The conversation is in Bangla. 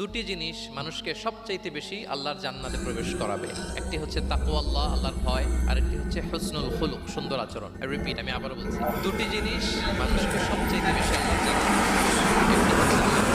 দুটি জিনিস মানুষকে সবচাইতে বেশি আল্লাহর জান্নাতে প্রবেশ করাবে। একটি হচ্ছে তাকওয়াল্লাহ, আল্লাহর ভয়, আর একটি হচ্ছে হুসনুল খুলুক, সুন্দর আচরণ। রিপিট, আমি আবারও বলছি, দুটি জিনিস মানুষকে সবচাইতে বেশি আল্লাহর জান্নাতে প্রবেশ করাবে। একটি হচ্ছে